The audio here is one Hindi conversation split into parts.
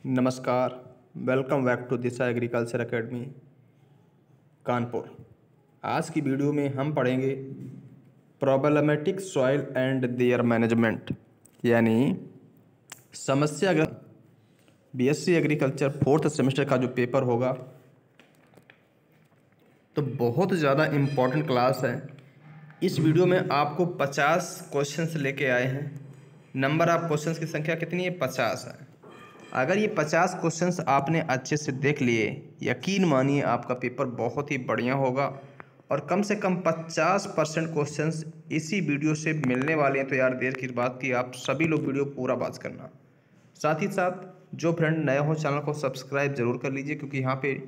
नमस्कार। Welcome back to Disha agriculture academy Kanpur. आज की वीडियो में हम पढ़ेंगे problematic soil and their management, यानी समस्याग्रस्त बीएससी एग्रीकल्चर फोर्थ सेमेस्टर का जो पेपर होगा। तो बहुत ज़्यादा इम्पोर्टेंट क्लास है। इस वीडियो में आपको 50 क्वेश्चंस लेके आए हैं। नंबर ऑफ क्वेश्चंस की संख्या कितनी है? 50 है। अगर ये 50 क्वेश्चंस आपने अच्छे से देख लिए, यकीन मानिए आपका पेपर बहुत ही बढ़िया होगा और कम से कम 50% क्वेश्चंस इसी वीडियो से मिलने वाले हैं। तो यार देर की बात की, आप सभी लोग वीडियो पूरा वॉच करना। साथ ही साथ जो फ्रेंड नए हो चैनल को सब्सक्राइब जरूर कर लीजिए, क्योंकि यहाँ पे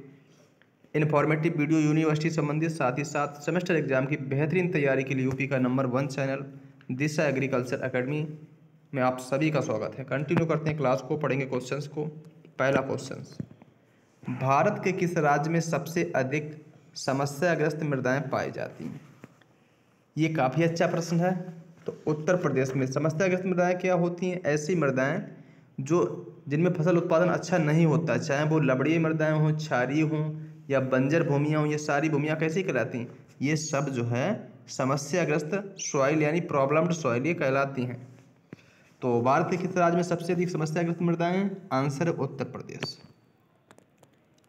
इन्फॉर्मेटिव वीडियो यूनिवर्सिटी संबंधित, साथ ही साथ सेमेस्टर एग्जाम की बेहतरीन तैयारी के लिए यूपी का नंबर 1 चैनल दिशा एग्रीकल्चर एकेडमी में आप सभी का स्वागत है। कंटिन्यू करते हैं क्लास को, पढ़ेंगे क्वेश्चंस को। पहला क्वेश्चन, भारत के किस राज्य में सबसे अधिक समस्याग्रस्त मृदाएं पाई जाती हैं? ये काफ़ी अच्छा प्रश्न है। तो उत्तर प्रदेश में समस्याग्रस्त मृदाएं क्या होती हैं? ऐसी मृदाएं जिनमें फसल उत्पादन अच्छा नहीं होता, चाहे वो लवणीय मृदाएं हों, क्षारीय हों या बंजर भूमियाँ हों। ये सारी भूमियाँ कैसी कहलाती हैं? ये सब जो है समस्याग्रस्त सॉइल यानी प्रॉब्लम्ड सॉइल ये कहलाती हैं। तो भारत के किस राज्य में सबसे अधिक समस्याग्रस्त मृदाएं हैं? आंसर है उत्तर प्रदेश।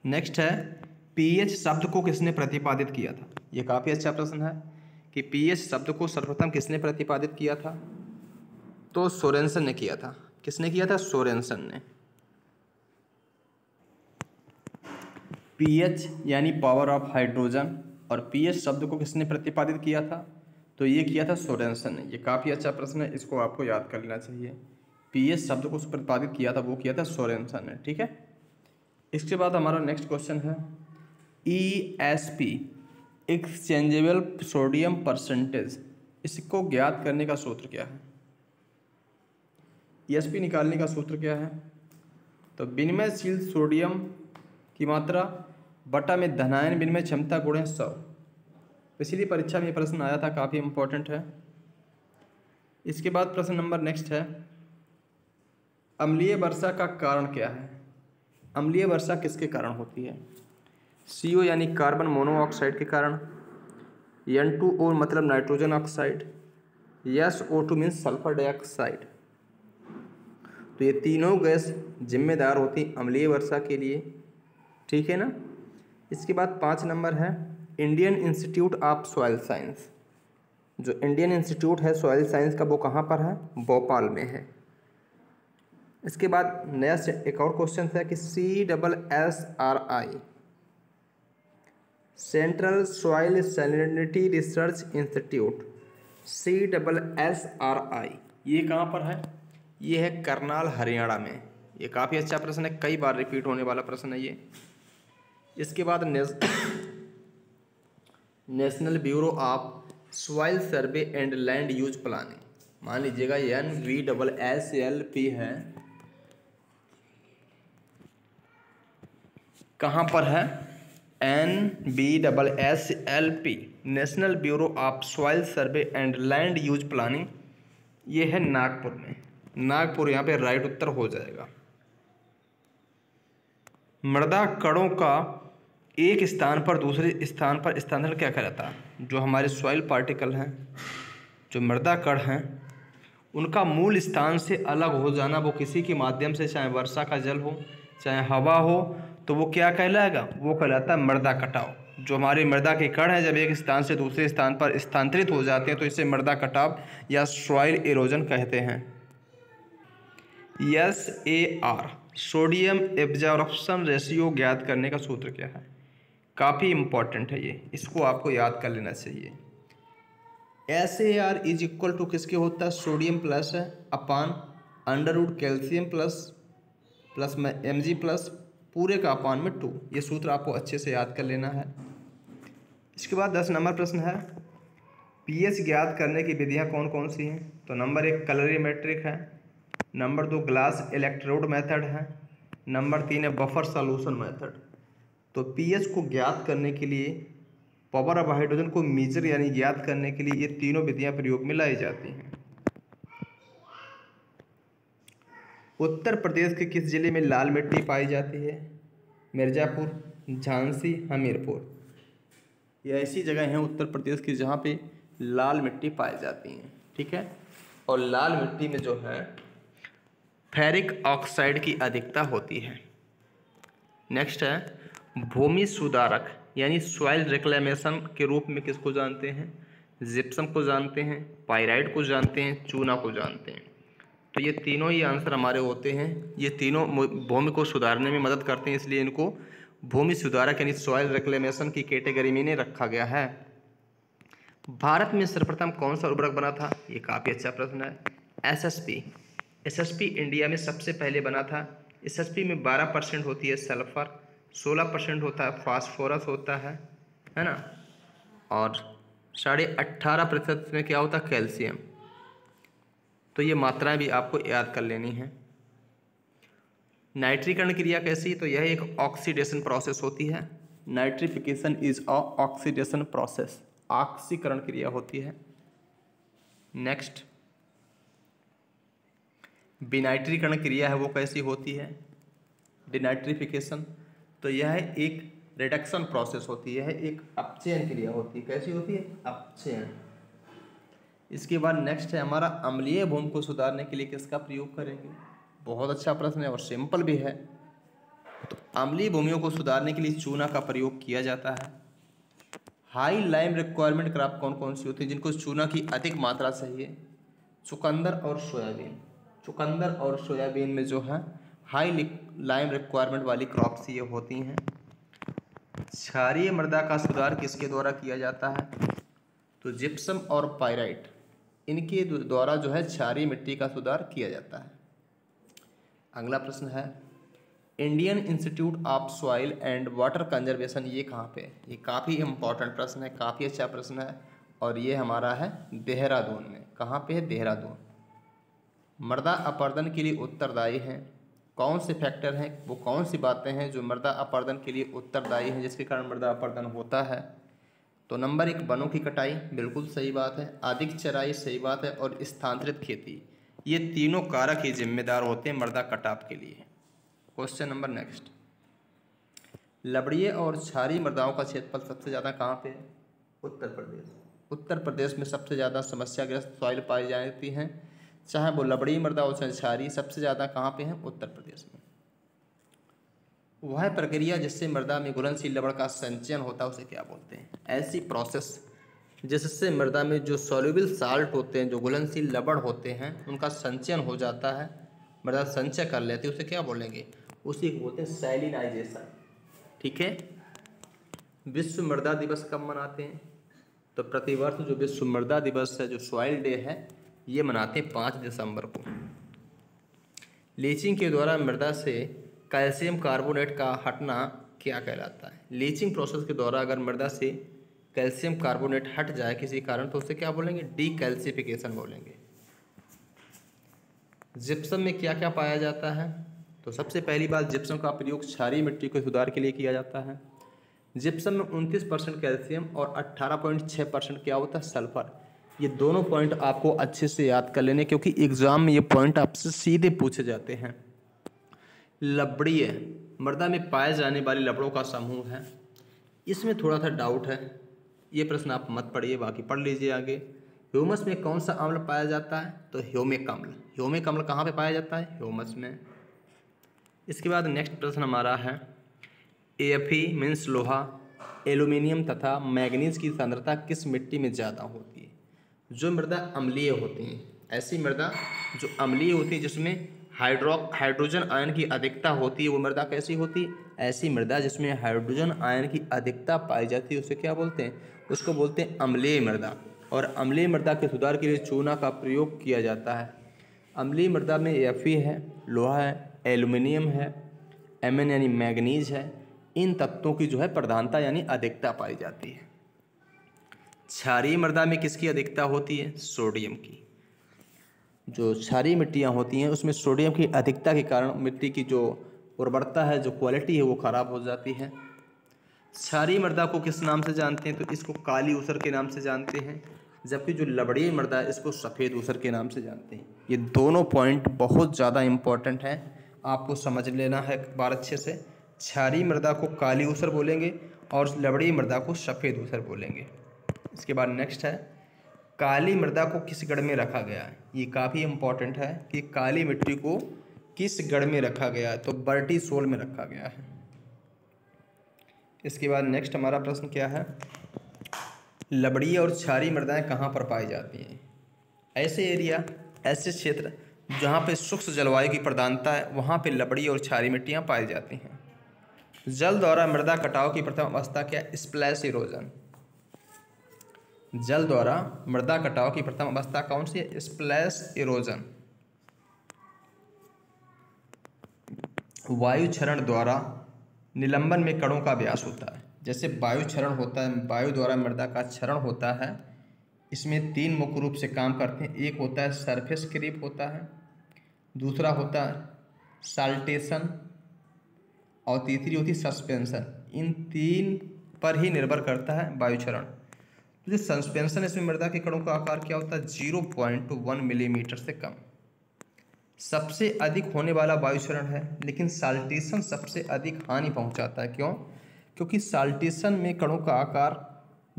नेक्स्ट है, पीएच शब्द को किसने प्रतिपादित किया था? ये काफ़ी अच्छा प्रश्न है कि पीएच शब्द को सर्वप्रथम किसने प्रतिपादित किया था? तो सोरेनसन ने किया था। किसने किया था? सोरेनसन ने। पीएच यानी पावर ऑफ हाइड्रोजन, और पीएच शब्द को किसने प्रतिपादित किया था? तो ये किया था सोरेनसन ने। ये काफ़ी अच्छा प्रश्न है, इसको आपको याद कर लेना चाहिए। पीएच शब्द को प्रतिपादित किया था, वो किया था सोरेनसन ने। ठीक है। इसके बाद हमारा नेक्स्ट क्वेश्चन है, ESP एक्सचेंजेबल सोडियम परसेंटेज, इसको ज्ञात करने का सूत्र क्या है? ESP निकालने का सूत्र क्या है? तो विनिमयशील सोडियम की मात्रा बटा में धनायन विनिमय क्षमता गुणे 100। पिछली परीक्षा में ये प्रश्न आया था, काफ़ी इंपॉर्टेंट है। इसके बाद प्रश्न नंबर नेक्स्ट है, अम्लीय वर्षा का कारण क्या है? अम्लीय वर्षा किसके कारण होती है? CO यानी कार्बन मोनोऑक्साइड के कारण, N2O मतलब nitrogen oxide, SO2 means sulphur dioxide. तो ये तीनों गैस जिम्मेदार होती अम्लीय वर्षा के लिए। ठीक है ना। इसके बाद 5 नंबर है, Indian institute of soil science. जो इंडियन इंस्टीट्यूट है सॉइल साइंस का, वो कहाँ पर है? भोपाल में है। इसके बाद नया एक और क्वेश्चन है कि CSSRI central soil salinity research institute, CSSRI ये कहाँ पर है? ये है करनाल, हरियाणा में। ये काफ़ी अच्छा प्रश्न है, कई बार रिपीट होने वाला प्रश्न है ये। इसके बाद national bureau of soil survey and land use planning, मान लीजिएगा NBSSLP है, कहाँ पर है? NBSSLP national bureau of soil survey and land use planning, ये है नागपुर में। नागपुर यहाँ पे राइट उत्तर हो जाएगा। मृदा कणों का एक स्थान पर दूसरे स्थान पर स्थानांतरण क्या कहलाता है? जो हमारे सॉइल पार्टिकल हैं, जो मृदा कण हैं, उनका मूल स्थान से अलग हो जाना, वो किसी के माध्यम से, चाहे वर्षा का जल हो, चाहे हवा हो, तो वो क्या कहलाएगा? वो कहलाता है मृदा कटाव। जो हमारे मृदा के कण हैं, जब एक स्थान से दूसरे स्थान पर स्थानांतरित हो जाते हैं, तो इसे मृदा कटाव या सॉइल इरोजन कहते हैं। SAR सोडियम एब्जॉर्प्शन रेशियो ज्ञात करने का सूत्र क्या है? काफ़ी इंपॉर्टेंट है ये, इसको आपको याद कर लेना चाहिए। SAR इज इक्वल टू किसके होता है? Sodium plus upon under root calcium plus में Mg प्लस पूरे का अपान में 2। ये सूत्र आपको अच्छे से याद कर लेना है। इसके बाद 10 नंबर प्रश्न है, pH ज्ञात करने की विधियां कौन कौन सी हैं? तो नंबर 1 कलरीमेट्रिक है, नंबर 2 ग्लास इलेक्ट्रोड मेथड है, नंबर 3 है बफर सॉल्यूशन मेथड। तो pH को ज्ञात करने के लिए, पावर ऑफ हाइड्रोजन को मीजर यानी ज्ञात करने के लिए, ये तीनों विधियां प्रयोग में लाई जाती हैं। उत्तर प्रदेश के किस जिले में लाल मिट्टी पाई जाती है? मिर्ज़ापुर, झांसी, हमीरपुर। ये ऐसी जगह हैं उत्तर प्रदेश की जहाँ पे लाल मिट्टी पाई जाती हैं, ठीक है। और लाल मिट्टी में जो है फेरिक ऑक्साइड की अधिकता होती है। नेक्स्ट है भूमि सुधारक यानी सॉइल रिक्लेमेशन के रूप में किसको जानते हैं? जिप्सम को जानते हैं, पाइराइट को जानते हैं, चूना को जानते हैं। तो ये तीनों ही आंसर हमारे होते हैं। ये तीनों भूमि को सुधारने में मदद करते हैं, इसलिए इनको भूमि सुधारक यानी सॉइल रिक्लेमेशन की कैटेगरी में रखा गया है। भारत में सर्वप्रथम कौन सा उर्वरक बना था? ये काफ़ी अच्छा प्रश्न है। एसएसपी। एसएसपी इंडिया में सबसे पहले बना था। एसएसपी में 12% होती है सल्फर, 16% होता है फास्फोरस होता है ना, और 18.5% में क्या होता है? कैल्शियम। तो ये मात्राएं भी आपको याद कर लेनी है। नाइट्रीकरण क्रिया कैसी? तो यह एक ऑक्सीडेशन प्रोसेस होती है। Nitrification is a oxidation process, ऑक्सीकरण क्रिया होती है। नेक्स्ट विनाइट्रीकरण क्रिया है वो कैसी होती है? डिनाइट्रिफिकेशन। तो यह एक रिडक्शन प्रोसेस होती है, एक अपचयन क्रिया होती है। कैसी होती है? अपचयन। इसके बाद नेक्स्ट है हमारा अम्लीय भूमि को सुधारने के लिए किसका प्रयोग करेंगे? बहुत अच्छा प्रश्न है और सिंपल भी है। तो अम्लीय भूमियों को सुधारने के लिए चूना का प्रयोग किया जाता है। हाई लाइम रिक्वायरमेंट क्रॉप कौन कौन सी होती है जिनको चूना की अधिक मात्रा चाहिए? चुकंदर और सोयाबीन। चुकंदर और सोयाबीन में जो है हाई लाइम रिक्वायरमेंट वाली क्रॉप्स ये होती हैं। क्षारीय मृदा का सुधार किसके द्वारा किया जाता है? तो जिप्सम और पाइराइट, इनके द्वारा जो है क्षारीय मिट्टी का सुधार किया जाता है। अगला प्रश्न है Indian institute of soil and water conservation, ये कहाँ पे? ये काफ़ी इंपॉर्टेंट प्रश्न है, काफ़ी अच्छा प्रश्न है, और ये हमारा है देहरादून में। कहाँ पे है? देहरादून। मृदा अपरदन के लिए उत्तरदायी हैं कौन से फैक्टर हैं? वो कौन सी बातें हैं जो मृदा अपरदन के लिए उत्तरदायी हैं, जिसके कारण मृदा अपरदन होता है? तो नंबर 1 वनों की कटाई, बिल्कुल सही बात है। अधिक चराई, सही बात है। और स्थानांतरित खेती, ये तीनों कारक ही जिम्मेदार होते हैं मृदा कटाव के लिए। क्वेश्चन नंबर नेक्स्ट, लवणीय और क्षारीय मृदाओं का क्षेत्रफल सबसे ज़्यादा कहाँ पे है? उत्तर प्रदेश। उत्तर प्रदेश में सबसे ज़्यादा समस्याग्रस्त सॉइल पाई जाती हैं, चाहे वो लवणीय मृदा हो चाहे क्षारीय, सबसे ज़्यादा कहाँ पे है? उत्तर प्रदेश में। वह प्रक्रिया जिससे मृदा में घुलनशील लवण का संचयन होता है उसे क्या बोलते हैं? ऐसी प्रोसेस जिससे मृदा में जो सॉल्युबल साल्ट होते हैं, जो घुलनशील लवण होते हैं, उनका संचयन हो जाता है, मृदा संचय कर लेती है, उसे क्या बोलेंगे? उसी को बोलते हैं सैलिनाइजेशन, ठीक है। विश्व मृदा दिवस कब मनाते हैं? तो प्रतिवर्ष जो विश्व मृदा दिवस है, जो सॉइल डे है, ये मनाते हैं 5 दिसंबर को। लीचिंग के द्वारा मृदा से कैल्शियम कार्बोनेट का हटना क्या कहलाता है? लीचिंग प्रोसेस के द्वारा अगर मृदा से कैल्शियम कार्बोनेट हट जाए किसी कारण तो उसे क्या बोलेंगे? डीकैल्सिफिकेशन बोलेंगे। जिप्सम में क्या क्या पाया जाता है? तो सबसे पहली बात, जिप्सम का प्रयोग क्षारीय मिट्टी के सुधार के लिए किया जाता है। जिप्सम में 29% कैल्शियम और 18.6% क्या होता है? सल्फर। ये दोनों पॉइंट आपको अच्छे से याद कर लेने, क्योंकि एग्जाम में ये पॉइंट आपसे सीधे पूछे जाते हैं। लवणीय मृदा में पाए जाने वाले लवणों का समूह है, इसमें थोड़ा सा डाउट है, ये प्रश्न आप मत पढ़िए, बाकी पढ़ लीजिए आगे। ह्यूमस में कौन सा अम्ल पाया जाता है? तो ह्यूमिक अम्ल। ह्यूमिक अम्ल कहाँ पे पाया जाता है? ह्यूमस में। इसके बाद नेक्स्ट प्रश्न हमारा है Fe मीन्स लोहा, एल्यूमिनियम तथा मैग्नीज की सांद्रता किस मिट्टी में ज़्यादा होती है? जो मृदा अम्लीय होती हैं, ऐसी मृदा जो अम्लीय होती है जिसमें हाइड्रोजन आयन की अधिकता होती है, वो मृदा कैसी होती है? ऐसी मृदा जिसमें हाइड्रोजन आयन की अधिकता पाई जाती है उसे क्या बोलते हैं? उसको बोलते हैं अम्लीय मृदा। और अम्लीय मृदा के सुधार के लिए चूना का प्रयोग किया जाता है। अम्लीय मृदा में Fe है, लोहा है, एल्यूमिनियम है, Mn यानी मैग्नीज है, इन तत्वों की जो है प्रधानता यानी अधिकता पाई जाती है। क्षारीय मृदा में किसकी अधिकता होती है? सोडियम की। जो क्षारीय मिट्टियाँ होती हैं उसमें सोडियम की अधिकता के कारण मिट्टी की जो उर्वरता है, जो क्वालिटी है, वो खराब हो जाती है। क्षारीय मृदा को किस नाम से जानते हैं? तो इसको काली ऊसर के नाम से जानते हैं। जबकि जो लवणीय मृदा है इसको सफ़ेद ऊसर के नाम से जानते हैं। ये दोनों पॉइंट बहुत ज़्यादा इम्पोर्टेंट हैं, आपको समझ लेना है एक बार अच्छे से। क्षारीय मृदा को काली ऊसर बोलेंगे और लवणीय मृदा को सफ़ेद ऊसर बोलेंगे। इसके बाद नेक्स्ट है, काली मृदा को किस गढ़ में रखा गया है। ये काफ़ी इम्पोर्टेंट है कि काली मिट्टी को किस गढ़ में रखा गया है, तो बर्टीसोल में रखा गया है। इसके बाद नेक्स्ट हमारा प्रश्न क्या है, लवणीय और क्षारीय मृदाएं कहाँ पर पाई जाती हैं। ऐसे एरिया, ऐसे क्षेत्र जहाँ पे शुष्क जलवायु की प्रधानता है वहाँ पे लवणीय और क्षारीय मिट्टियाँ पाई जाती हैं। जल द्वारा मृदा कटाव की प्रथम अवस्था क्या है, स्प्लैश इरोजन। जल द्वारा मृदा कटाव की प्रथम अवस्था कौन सी है, स्प्लैश इरोजन। वायु क्षरण द्वारा निलंबन में कणों का व्यास होता है। जैसे वायु क्षरण होता है, वायु द्वारा मृदा का क्षरण होता है, इसमें तीन मुख्य रूप से काम करते हैं। एक होता है सरफेस क्रीप होता है, दूसरा होता है साल्टेशन और तीसरी होती है सस्पेंशन। इन तीन पर ही निर्भर करता है वायु क्षरण। तो जो सस्पेंशन, इसमें मृदा के कणों का आकार क्या होता है, 0.1 मिलीमीटर से कम। सबसे अधिक होने वाला वायु क्षरण है, लेकिन साल्टेशन सबसे अधिक हानि पहुंचाता है। क्यों? क्योंकि साल्टेशन में कणों का आकार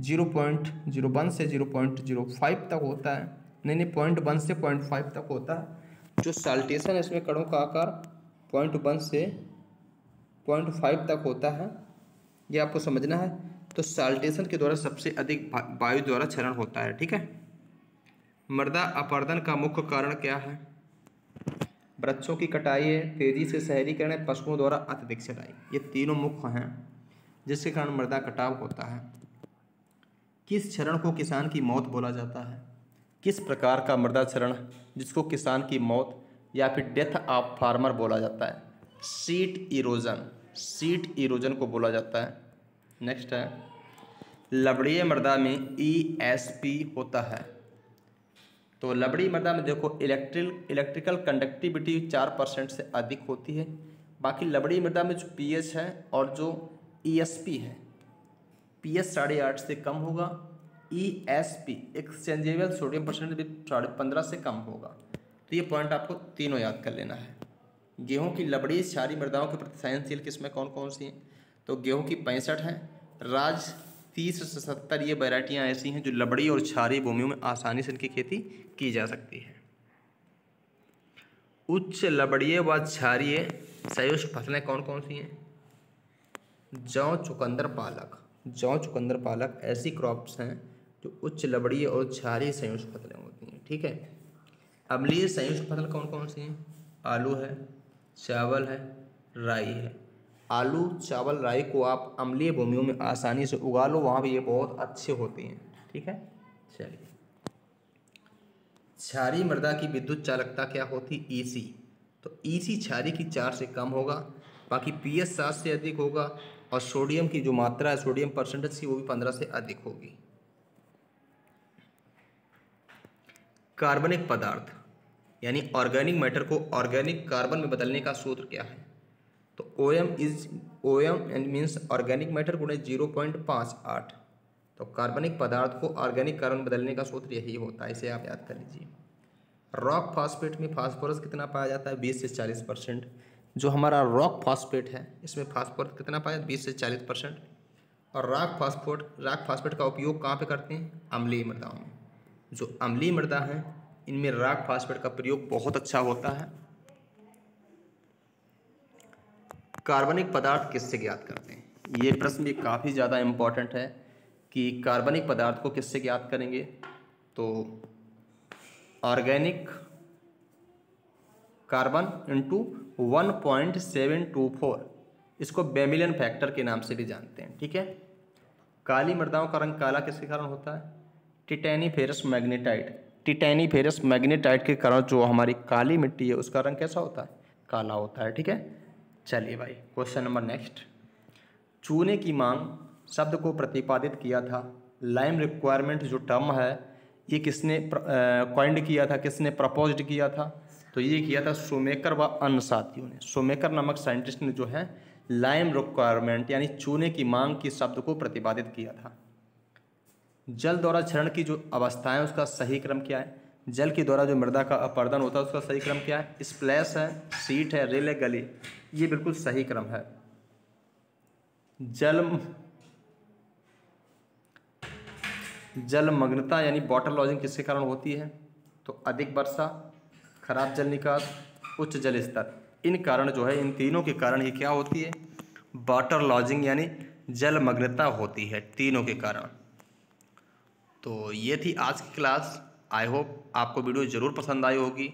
0.01 से 0.05 तक होता है। नहीं, 0.1 से 0.5 तक होता है। जो साल्टेशन है इसमें कणों का आकार 0.1 से 0.5 तक होता है, ये आपको समझना है। तो साल्टेशन के द्वारा सबसे अधिक वायु द्वारा क्षरण होता है। ठीक है। मृदा अपरदन का मुख्य कारण क्या है, वृक्षों की कटाई है, तेजी से शहरीकरण है, पशुओं द्वारा अत्यधिक सिंचाई। ये तीनों मुख्य हैं जिसके कारण मृदा कटाव होता है। किस क्षरण को किसान की मौत बोला जाता है। किस प्रकार का मृदा क्षरण जिसको किसान की मौत या फिर डेथ ऑफ फार्मर बोला जाता है, सीट इरोजन। सीट इरोजन को बोला जाता है। नेक्स्ट है, लवणीय मृदा में ESP होता है। तो लवणीय मृदा में देखो इलेक्ट्रिकल कंडक्टिविटी 4% से अधिक होती है। बाकी लवणीय मृदा में जो pH है और जो ESP है, pH 8.5 से कम होगा, ESP एक्सचेंजेबल सोडियम परसेंट भी 15.5 से कम होगा। तो ये पॉइंट आपको तीनों याद कर लेना है। गेहूं की लवणीय क्षारीय मृदाओं के प्रति सहनशील किस्में कौन कौन सी हैं, तो गेहूं की 65 हैं, राज 30 से 70 ये वैरायटियाँ ऐसी हैं जो लवणीय और क्षारीय भूमियों में आसानी से इनकी खेती की जा सकती है। उच्च लवणीय व क्षारीय संयुक्त फसलें कौन कौन सी हैं, जौ, चुकंदर, पालक। जौ, चुकंदर, पालक ऐसी क्रॉप्स हैं जो उच्च लवणीय और क्षारीय संयुक्त फसलें होती हैं। ठीक है। अम्लीय संयुक्त फसल कौन कौन सी हैं, आलू है, चावल है, राई है। आलू, चावल, राई को आप अम्लीय भूमियों में आसानी से उगा लो, वहाँ भी ये बहुत अच्छे होती हैं। ठीक है। चलिए, क्षारीय मृदा की विद्युत चालकता क्या होती, EC। तो EC क्षारीय की 4 से कम होगा, बाकी pH 7 से अधिक होगा और सोडियम की जो मात्रा है, सोडियम परसेंटेज की, वो भी 15 से अधिक होगी। कार्बनिक पदार्थ यानी ऑर्गेनिक मैटर को ऑर्गेनिक कार्बन में बदलने का सूत्र क्या है, तो OM मीन्स ऑर्गेनिक मैटर गुणे 0.58। तो कार्बनिक पदार्थ को ऑर्गेनिक कार्बन बदलने का सूत्र यही होता है, इसे आप याद कर लीजिए। रॉक फॉस्फेट में फास्फोरस कितना पाया जाता है, 20 से 40%। जो हमारा रॉक फॉस्फेट है इसमें फास्फोरस कितना पाया, 20 से 40%। और रॉक फॉस्फेट का उपयोग कहाँ पे करते हैं, अम्लीय मृदाओं में। जो अम्लीय मृदा है इनमें रॉक फॉस्फेट का प्रयोग बहुत अच्छा होता है। कार्बनिक पदार्थ किससे ज्ञात करते हैं, ये प्रश्न भी काफ़ी ज़्यादा इम्पोर्टेंट है कि कार्बनिक पदार्थ को किससे ज्ञात करेंगे, तो ऑर्गेनिक कार्बन इंटू 1.724, इसको बेमिलियन फैक्टर के नाम से भी जानते हैं। ठीक है। काली मृदाओं का रंग काला किसके कारण होता है, टिटेनीफेरस मैग्नेटाइट। टिटेनीफेरस मैग्नेटाइट के कारण जो हमारी काली मिट्टी है उसका रंग कैसा होता है, काला होता है। ठीक है। चलिए भाई, क्वेश्चन नंबर नेक्स्ट। चूने की मांग शब्द को प्रतिपादित किया था। लाइम रिक्वायरमेंट जो टर्म है ये किसने कॉइंड किया था, किसने प्रपोज्ड किया था, तो ये किया था शूमेकर व अन्य साथियों ने। शूमेकर नामक साइंटिस्ट ने जो है लाइम रिक्वायरमेंट यानी चूने की मांग की शब्द को प्रतिपादित किया था। जल द्वारा क्षरण की जो अवस्थाएं उसका सही क्रम क्या है, जल के द्वारा जो मृदा का अपरदन होता है उसका सही क्रम क्या है, स्प्लैश है, सीट है, रेल है, गली, ये बिल्कुल सही क्रम है। जलमग्नता यानी वाटर लॉजिंग किसके कारण होती है, तो अधिक वर्षा, खराब जल निकास, उच्च जल स्तर, इन कारण जो है, इन तीनों के कारण ये क्या होती है, वाटर लॉजिंग यानी जलमग्नता होती है, तीनों के कारण। तो ये थी आज की क्लास। आई होप आपको वीडियो ज़रूर पसंद आई होगी।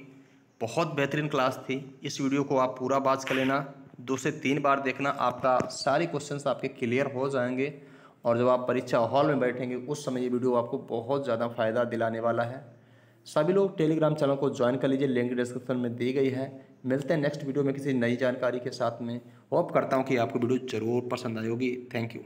बहुत बेहतरीन क्लास थी। इस वीडियो को आप पूरा वॉच कर लेना, 2 से 3 बार देखना, आपका सारे क्वेश्चंस आपके क्लियर हो जाएंगे। और जब आप परीक्षा हॉल में बैठेंगे उस समय ये वीडियो आपको बहुत ज़्यादा फ़ायदा दिलाने वाला है। सभी लोग टेलीग्राम चैनल को ज्वाइन कर लीजिए, लिंक डिस्क्रिप्शन में दी गई है। मिलते हैं नेक्स्ट वीडियो में किसी नई जानकारी के साथ में। होप करता हूँ कि आपको वीडियो ज़रूर पसंद आई होगी। Thank you.